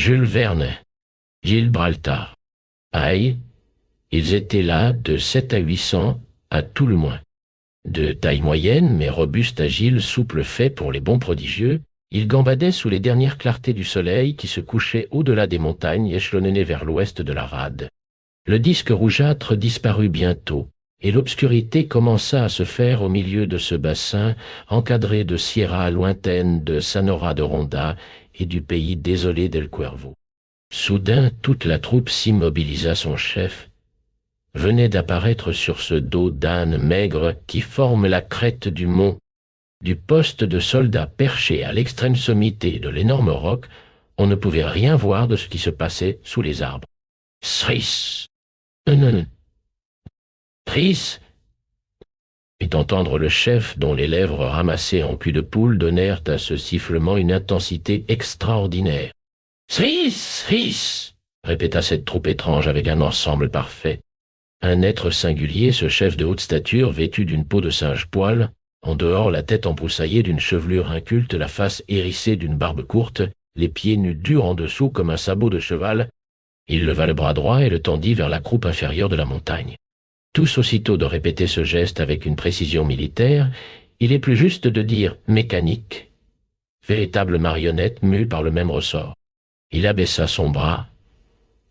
Jules Verne, Gibraltar. Aïe, ils étaient là de 7 à 800 à tout le moins. De taille moyenne, mais robuste, agile, souple fait pour les bons prodigieux, ils gambadaient sous les dernières clartés du soleil qui se couchait au-delà des montagnes échelonnées vers l'ouest de la rade. Le disque rougeâtre disparut bientôt, et l'obscurité commença à se faire au milieu de ce bassin encadré de sierras lointaines de Sanora de Ronda et du pays désolé d'El Cuervo. Soudain, toute la troupe s'immobilisa. Son chef venait d'apparaître sur ce dos d'âne maigre qui forme la crête du mont. Du poste de soldat perché à l'extrême sommité de l'énorme roc, on ne pouvait rien voir de ce qui se passait sous les arbres. « Sris ! Tris !» fit entendre le chef, dont les lèvres ramassées en cul de poule donnèrent à ce sifflement une intensité extraordinaire. « Sris ! Sris !» répéta cette troupe étrange avec un ensemble parfait. Un être singulier, ce chef de haute stature, vêtu d'une peau de singe poil, en dehors la tête embroussaillée d'une chevelure inculte, la face hérissée d'une barbe courte, les pieds nus durs en dessous comme un sabot de cheval, il leva le bras droit et le tendit vers la croupe inférieure de la montagne. Tous aussitôt de répéter ce geste avec une précision militaire, il est plus juste de dire mécanique, véritable marionnette mue par le même ressort. Il abaissa son bras,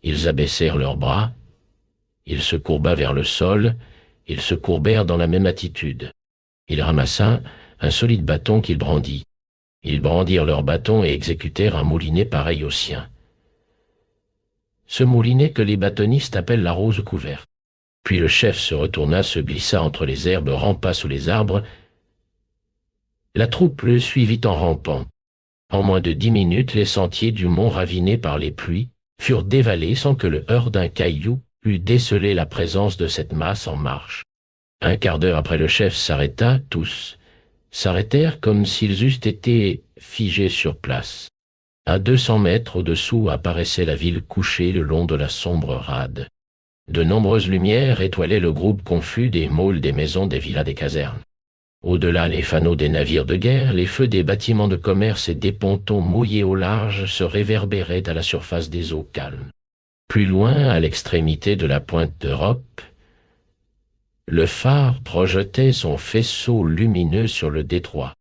ils abaissèrent leurs bras, il se courba vers le sol, ils se courbèrent dans la même attitude. Il ramassa un solide bâton qu'il brandit. Ils brandirent leur bâton et exécutèrent un moulinet pareil au sien. Ce moulinet que les bâtonnistes appellent la rose couverte. Puis le chef se retourna, se glissa entre les herbes, rampa sous les arbres. La troupe le suivit en rampant. En moins de 10 minutes, les sentiers du mont ravinés par les pluies furent dévalés sans que le heurt d'un caillou eût décelé la présence de cette masse en marche. Un quart d'heure après, le chef s'arrêta, tous s'arrêtèrent comme s'ils eussent été figés sur place. À 200 mètres au-dessous apparaissait la ville couchée le long de la sombre rade. De nombreuses lumières étoilaient le groupe confus des môles, des maisons, des villas, des casernes. Au-delà, les fanaux des navires de guerre, les feux des bâtiments de commerce et des pontons mouillés au large se réverbéraient à la surface des eaux calmes. Plus loin, à l'extrémité de la pointe d'Europe, le phare projetait son faisceau lumineux sur le détroit.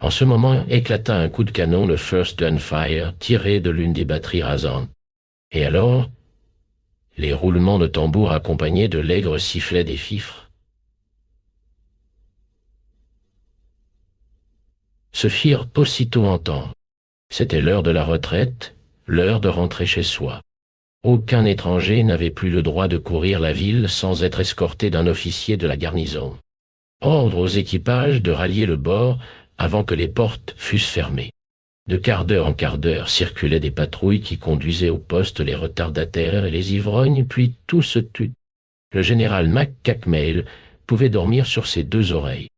En ce moment éclata un coup de canon, le First Gunfire, tiré de l'une des batteries rasantes. Et alors, les roulements de tambour accompagnés de l'aigre sifflet des fifres se firent aussitôt entendre. C'était l'heure de la retraite, l'heure de rentrer chez soi. Aucun étranger n'avait plus le droit de courir la ville sans être escorté d'un officier de la garnison. Ordre aux équipages de rallier le bord avant que les portes fussent fermées. De quart d'heure en quart d'heure circulaient des patrouilles qui conduisaient au poste les retardataires et les ivrognes, puis tout se tut. Le général McCackmail pouvait dormir sur ses 2 oreilles.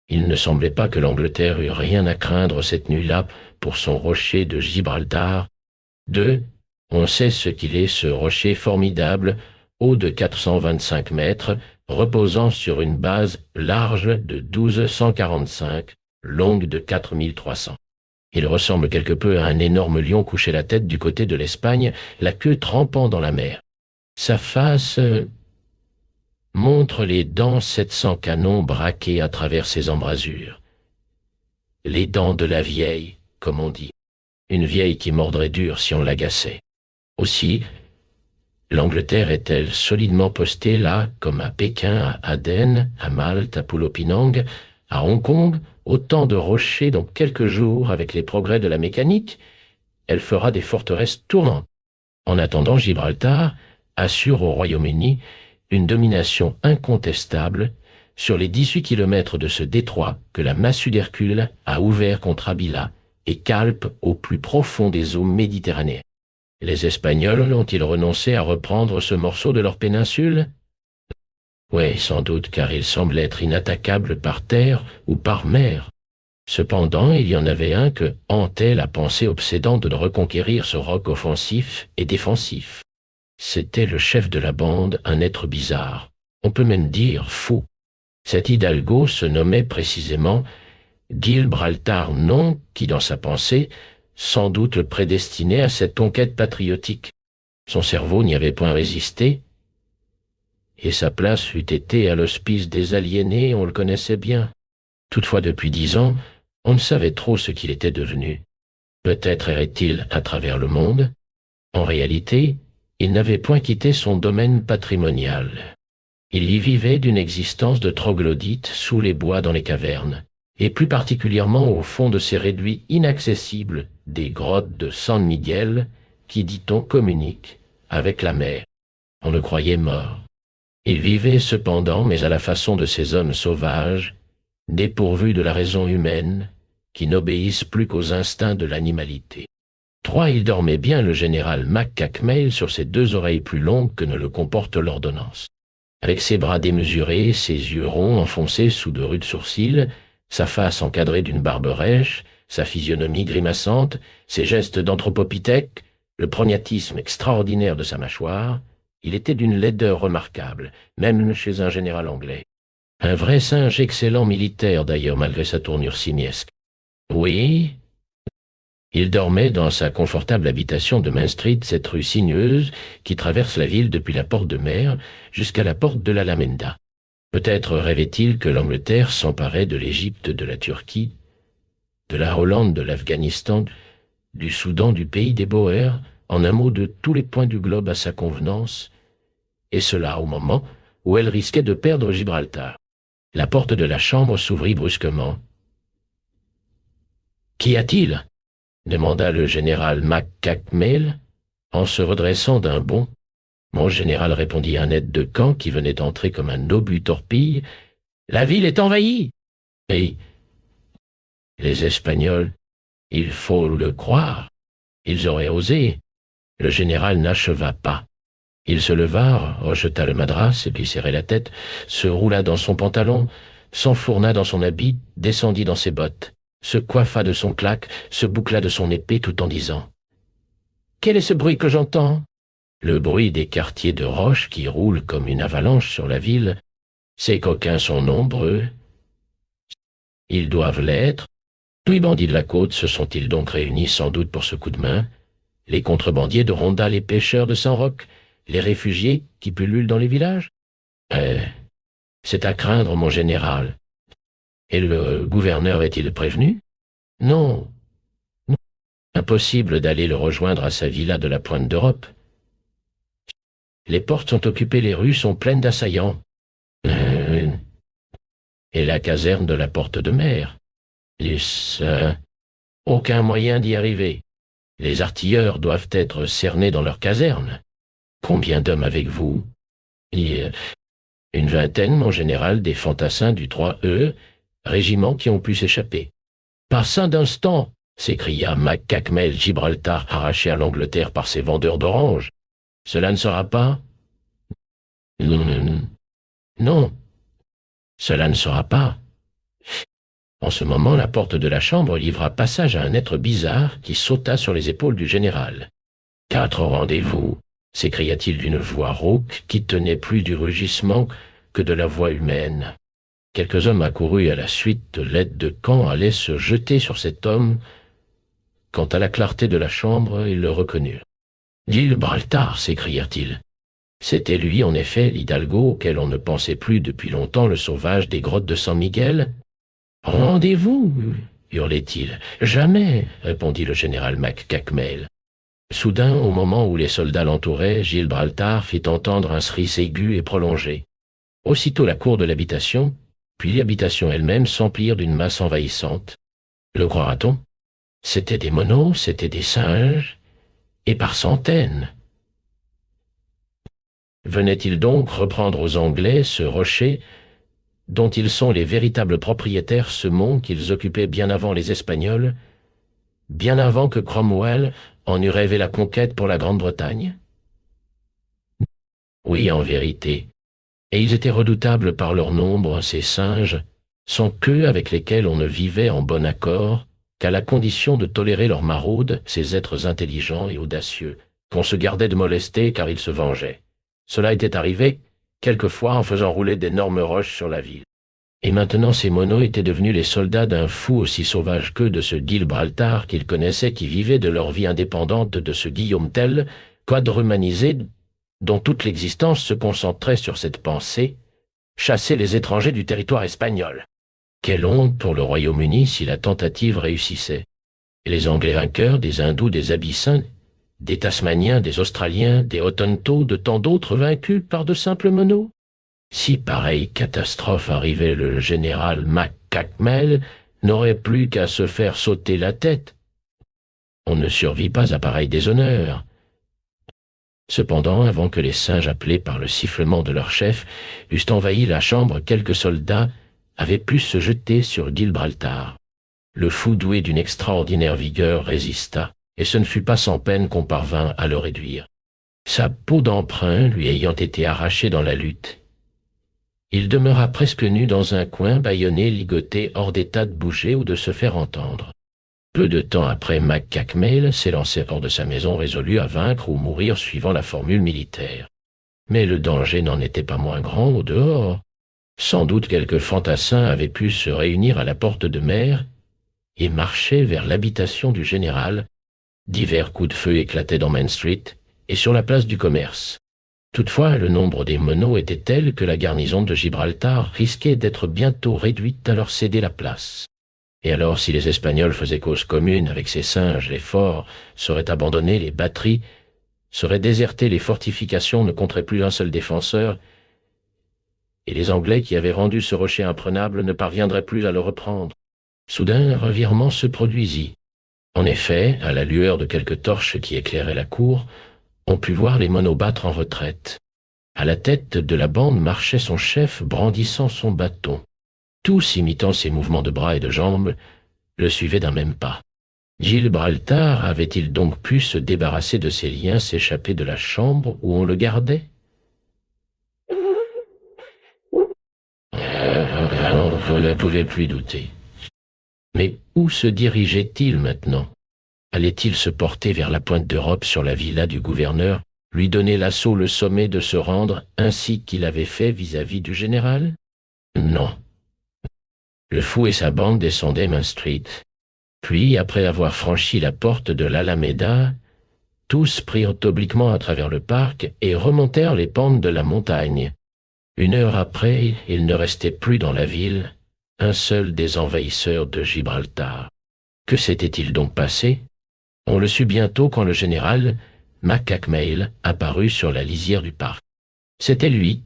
Il ne semblait pas que l'Angleterre eût rien à craindre cette nuit-là pour son rocher de Gibraltar. On sait ce qu'il est, ce rocher formidable, haut de 425 mètres, reposant sur une base large de 1245, longue de 4300. Il ressemble quelque peu à un énorme lion couché la tête du côté de l'Espagne, la queue trempant dans la mer. Sa face montre les dents 700 canons braqués à travers ses embrasures. Les dents de la vieille, comme on dit. Une vieille qui mordrait dur si on l'agaçait. Aussi, l'Angleterre est-elle solidement postée là, comme à Pékin, à Aden, à Malte, à Pulo-Pinang, à Hong Kong, autant de rochers dans quelques jours, avec les progrès de la mécanique, elle fera des forteresses tournantes. En attendant, Gibraltar assure au Royaume-Uni une domination incontestable sur les 18 kilomètres de ce détroit que la massue d'Hercule a ouvert contre Abila et calpe au plus profond des eaux méditerranéennes. Les Espagnols ont-ils renoncé à reprendre ce morceau de leur péninsule? Oui, sans doute, car il semble être inattaquable par terre ou par mer. Cependant, il y en avait un que hantait la pensée obsédante de reconquérir ce roc offensif et défensif. C'était le chef de la bande, un être bizarre, on peut même dire fou. Cet hidalgo se nommait précisément Gibraltar, nom qui, dans sa pensée, sans doute le prédestinait à cette conquête patriotique. Son cerveau n'y avait point résisté, et sa place eût été à l'hospice des aliénés, on le connaissait bien. Toutefois, depuis 10 ans, on ne savait trop ce qu'il était devenu. Peut-être errait-il à travers le monde. En réalité, il n'avait point quitté son domaine patrimonial. Il y vivait d'une existence de troglodyte sous les bois dans les cavernes, et plus particulièrement au fond de ces réduits inaccessibles des grottes de San Miguel qui, dit-on, communiquent avec la mer. On le croyait mort. Il vivait cependant, mais à la façon de ces hommes sauvages, dépourvus de la raison humaine, qui n'obéissent plus qu'aux instincts de l'animalité. Il dormait bien, le général McCackmail, sur ses 2 oreilles plus longues que ne le comporte l'ordonnance. Avec ses bras démesurés, ses yeux ronds enfoncés sous de rudes sourcils, sa face encadrée d'une barbe rêche, sa physionomie grimaçante, ses gestes d'anthropopithèque, le prognatisme extraordinaire de sa mâchoire, il était d'une laideur remarquable, même chez un général anglais. Un vrai singe excellent militaire d'ailleurs, malgré sa tournure simiesque. Oui, il dormait dans sa confortable habitation de Main Street, cette rue sinueuse qui traverse la ville depuis la porte de mer jusqu'à la porte de l'Alameda. Peut-être rêvait-il que l'Angleterre s'emparait de l'Égypte, de la Turquie, de la Hollande, de l'Afghanistan, du Soudan, du pays des Boers, en un mot de tous les points du globe à sa convenance, et cela au moment où elle risquait de perdre Gibraltar. La porte de la chambre s'ouvrit brusquement. « Qu'y a-t-il » demanda le général McCackmail, en se redressant d'un bond. Mon général, répondit un aide de camp qui venait d'entrer comme un obus torpille. « La ville est envahie !» Et les Espagnols, il faut le croire, ils auraient osé. Le général n'acheva pas. Il se leva, rejeta le madras, lui serrait la tête, se roula dans son pantalon, s'enfourna dans son habit, descendit dans ses bottes, se coiffa de son claque, se boucla de son épée tout en disant « Quel est ce bruit que j'entends ?» Le bruit des quartiers de roches qui roulent comme une avalanche sur la ville. Ces coquins sont nombreux. Ils doivent l'être. Tous les bandits de la côte se sont-ils donc réunis sans doute pour ce coup de main? Les contrebandiers de Ronda, les pêcheurs de San-Roch, les réfugiés qui pullulent dans les villages? C'est à craindre, mon général. Et le gouverneur est-il prévenu? Non. Non. Impossible d'aller le rejoindre à sa villa de la Pointe d'Europe. Les portes sont occupées, les rues sont pleines d'assaillants. Et la caserne de la Porte de Mer? Aucun moyen d'y arriver. Les artilleurs doivent être cernés dans leur caserne. Combien d'hommes avec vous? Une vingtaine, mon général, des fantassins du 3E, régiment qui ont pu s'échapper. Pas ça d'instant, s'écria McCackmail, Gibraltar arraché à l'Angleterre par ses vendeurs d'oranges. Cela ne sera pas? Non, cela ne sera pas. En ce moment, la porte de la chambre livra passage à un être bizarre qui sauta sur les épaules du général. « 4 rendez-vous !» s'écria-t-il d'une voix rauque qui tenait plus du rugissement que de la voix humaine. Quelques hommes accourus à la suite de l'aide de camp allaient se jeter sur cet homme. Quant à la clarté de la chambre, ils le reconnurent. « Gibraltar !» s'écrièrent-ils. C'était lui, en effet, l'Hidalgo auquel on ne pensait plus depuis longtemps, le sauvage des grottes de San Miguel. « Rendez-vous !» hurlait-il. « Jamais !» répondit le général McCackmail. Soudain, au moment où les soldats l'entouraient, Gibraltar fit entendre un cerise aigu et prolongé. Aussitôt la cour de l'habitation, puis l'habitation elle-même s'emplirent d'une masse envahissante. Le croira-t-on? C'étaient des monos, c'étaient des singes, et par centaines. Venait-il donc reprendre aux Anglais ce rocher dont ils sont les véritables propriétaires, ce mont qu'ils occupaient bien avant les Espagnols, bien avant que Cromwell en eût rêvé la conquête pour la Grande-Bretagne? Oui, en vérité. Et ils étaient redoutables par leur nombre, ces singes, sans queue avec lesquels on ne vivait en bon accord qu'à la condition de tolérer leurs maraudes, ces êtres intelligents et audacieux, qu'on se gardait de molester car ils se vengeaient. Cela était arrivé quelquefois en faisant rouler d'énormes roches sur la ville. Et maintenant ces monos étaient devenus les soldats d'un fou aussi sauvage qu'eux de ce Gibraltar qu'ils connaissaient, qui vivait de leur vie indépendante de ce Guillaume Tell, quadrumanisé, dont toute l'existence se concentrait sur cette pensée: chasser les étrangers du territoire espagnol. Quelle honte pour le Royaume-Uni si la tentative réussissait. Et les Anglais vainqueurs, des Hindous, des Abyssins, des Tasmaniens, des Australiens, des Hottentots, de tant d'autres vaincus par de simples monos. Si pareille catastrophe arrivait, le général McCackmel n'aurait plus qu'à se faire sauter la tête. On ne survit pas à pareil déshonneur. Cependant, avant que les singes, appelés par le sifflement de leur chef, eussent envahi la chambre, quelques soldats avaient pu se jeter sur Gibraltar. Le fou, doué d'une extraordinaire vigueur, résista, et ce ne fut pas sans peine qu'on parvint à le réduire. Sa peau d'emprunt lui ayant été arrachée dans la lutte, il demeura presque nu dans un coin, bâillonné, ligoté, hors d'état de bouger ou de se faire entendre. Peu de temps après, McCackmel s'élançait hors de sa maison, résolu à vaincre ou mourir suivant la formule militaire. Mais le danger n'en était pas moins grand au dehors. Sans doute quelques fantassins avaient pu se réunir à la porte de mer et marchaient vers l'habitation du général. Divers coups de feu éclataient dans Main Street et sur la place du commerce. Toutefois, le nombre des monos était tel que la garnison de Gibraltar risquait d'être bientôt réduite à leur céder la place. Et alors, si les Espagnols faisaient cause commune avec ces singes, les forts seraient abandonnés, les batteries seraient désertées, les fortifications ne compteraient plus un seul défenseur, et les Anglais qui avaient rendu ce rocher imprenable ne parviendraient plus à le reprendre. Soudain, un revirement se produisit. En effet, à la lueur de quelques torches qui éclairaient la cour, on put voir les monos battre en retraite. À la tête de la bande marchait son chef, brandissant son bâton. Tous, imitant ses mouvements de bras et de jambes, le suivaient d'un même pas. Gibraltar avait-il donc pu se débarrasser de ses liens, s'échapper de la chambre où on le gardait? Je ne pouvais plus douter. Mais où se dirigeait-il maintenant? Allait-il se porter vers la pointe d'Europe sur la villa du gouverneur, lui donner l'assaut, le sommet de se rendre, ainsi qu'il avait fait vis-à-vis du général? Non. Le fou et sa bande descendaient Main Street. Puis, après avoir franchi la porte de l'Alameda, tous prirent obliquement à travers le parc et remontèrent les pentes de la montagne. 1 heure après, il ne restait plus dans la ville un seul des envahisseurs de Gibraltar. Que s'était-il donc passé? On le sut bientôt quand le général McCackmel apparut sur la lisière du parc. C'était lui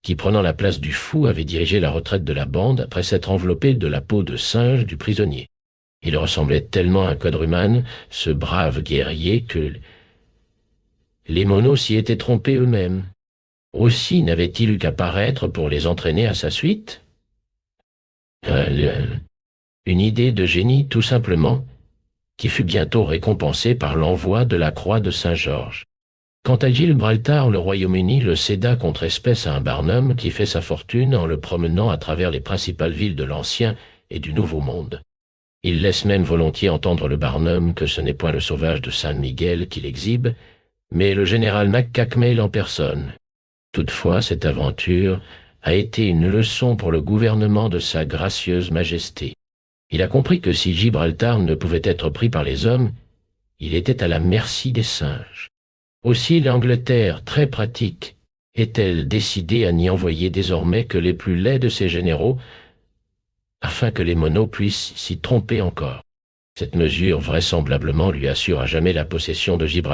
qui, prenant la place du fou, avait dirigé la retraite de la bande après s'être enveloppé de la peau de singe du prisonnier. Il ressemblait tellement à un quadrumane, ce brave guerrier, que les monos s'y étaient trompés eux-mêmes. Aussi n'avait-il eu qu'à paraître pour les entraîner à sa suite? Une idée de génie, tout simplement, qui fut bientôt récompensée par l'envoi de la croix de Saint-Georges. Quant à Gibraltar, le Royaume-Uni le céda contre espèce à un Barnum qui fait sa fortune en le promenant à travers les principales villes de l'Ancien et du Nouveau Monde. Il laisse même volontiers entendre le Barnum que ce n'est point le sauvage de San Miguel qu'il exhibe, mais le général McCackmel en personne. Toutefois, cette aventure a été une leçon pour le gouvernement de sa gracieuse majesté. Il a compris que si Gibraltar ne pouvait être pris par les hommes, il était à la merci des singes. Aussi l'Angleterre, très pratique, est-elle décidée à n'y envoyer désormais que les plus laids de ses généraux, afin que les monos puissent s'y tromper encore. Cette mesure vraisemblablement lui assure à jamais la possession de Gibraltar.